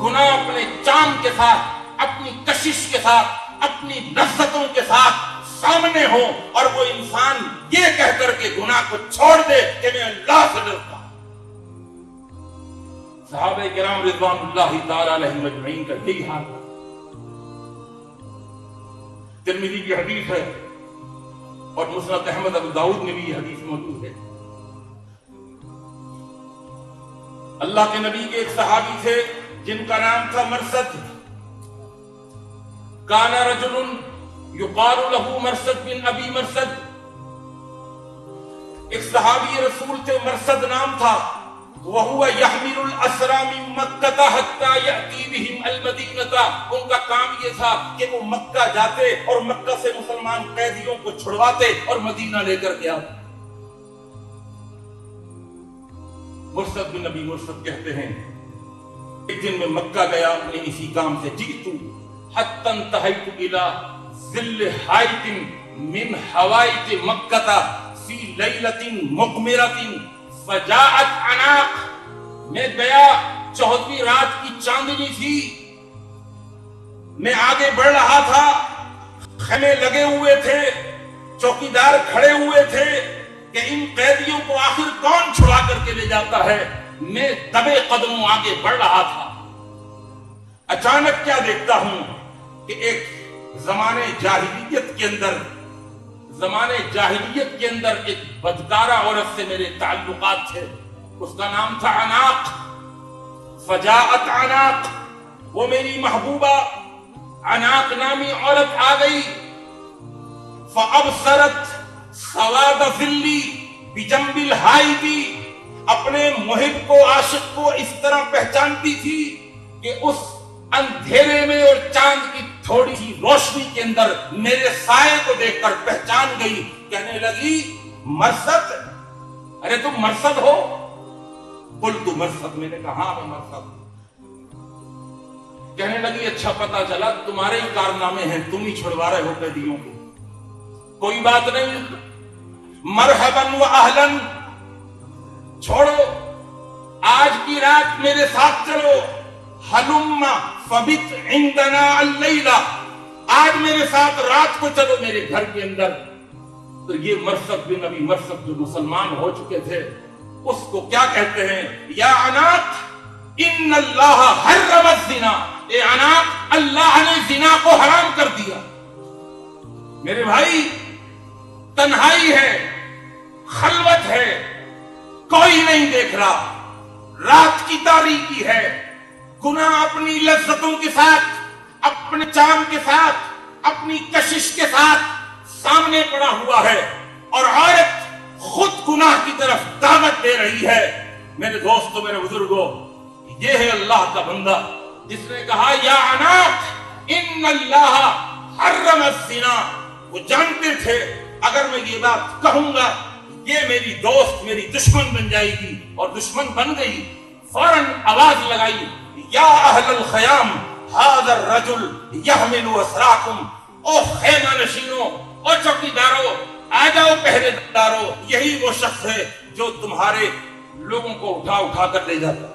गुनाह अपने चाम के साथ, अपनी कशिश के साथ, अपनी लज्जतों के साथ सामने हो और वो इंसान ये कह करके गुनाह को छोड़ दे कि मैं अल्लाह से डरता हूं। सहाबे किराम रिज़वानुल्लाहि ताला अलैहिम अजमईन का यही हाल था। तिरमिज़ी की हदीस है और मुस्नद अहमद अबू दाऊद में भी ये हदीस मौजूद है। अल्लाह के नबी के एक सहाबी थे जिनका नाम था मरसद। काना रजुलुन युकालु लहू मरसद बिन अबी मरसद। एक सहाबी रसूल थे, मरसद नाम था। वहुवा यहमिलुल असरा मिन मक्का हत्ता यअती बिहिम अल मदीनता। उनका काम ये था कि वो मक्का जाते और मक्का से मुसलमान कैदियों को छुड़वाते और मदीना लेकर के आते। मुर्सद बिन नबी मुर्सद कहते हैं, एक दिन मैं मक्का गया अपने इसी काम से। जीतू हत्तन तहैतु इला ज़िल्ल हाइतिन मिन हवाइत मक्का फी लैलतिन मुक़मिरतिन फजाअत अनाक। मैं गया, 14वीं रात की चांदनी थी, मैं आगे बढ़ रहा था, खेमे लगे हुए थे, चौकीदार खड़े हुए थे कि इन कैदियों को आखिर कौन छुड़ा करके ले जाता है। मैं दबे कदमों आगे बढ़ रहा था। अचानक क्या देखता हूं कि एक जमाने जाहिलियत के अंदर एक बदकारा औरत से मेरे ताल्लुकात थे। उसका नाम था अनाक। फजाअत अनाक, वो मेरी महबूबा अनाक नामी औरत आ गई। फअबसरत सवाद ज़िल्ली बिजंबिल हाइदी। अपने मुहिब को, आशिक को इस तरह पहचानती थी कि उस अंधेरे में और चांद की थोड़ी सी रोशनी के अंदर मेरे साये को देखकर पहचान गई। कहने लगी, मरसद, अरे तुम मरसद हो? कुल तू मरसद। मैंने कहा हाँ मैं मरसद। कहने लगी, अच्छा पता चला तुम्हारे ही कारनामे हैं, तुम ही छुड़वा रहे हो कैदियों को। कोई बात नहीं, मरहबन व अहलन, छोड़ो, आज की रात मेरे साथ चलो। हलुम्मा फबित इंदना अल्लैला, आज मेरे साथ रात को चलो मेरे घर के अंदर। तो ये मरसद बिन नबी मरसद जो मुसलमान हो चुके थे, उसको क्या कहते हैं, या अनाक इन्नल्लाह हर्रम ज़िना। ए अनाक, अल्लाह ने जिना को हराम कर दिया। मेरे भाई, तन्हाई है, खलवत है, कोई नहीं देख रहा, रात की तारीकी है, गुनाह अपनी लज्जतों के साथ, अपने चाम के साथ, अपनी कशिश के साथ सामने पड़ा हुआ है और औरत खुद गुनाह की तरफ दावत दे रही है। मेरे दोस्तों, मेरे बुजुर्गों, ये है अल्लाह का बंदा जिसने कहा, या अनाक इन्नल्लाह हर्रम ज़िना। वो जानते थे अगर मैं ये बात कहूंगा ये मेरी दोस्त, मेरी दुश्मन बन जाएगी, और दुश्मन बन गई। फौरन आवाज लगाई, या अहलल खयाम हाज़ा रजुल यहमिलु असराकुम। ओ खैमा नशीनों, ओ चौकीदारों, आ जाओ पहरेदारों, यही वो शख्स है जो तुम्हारे लोगों को उठा उठा कर ले जाता।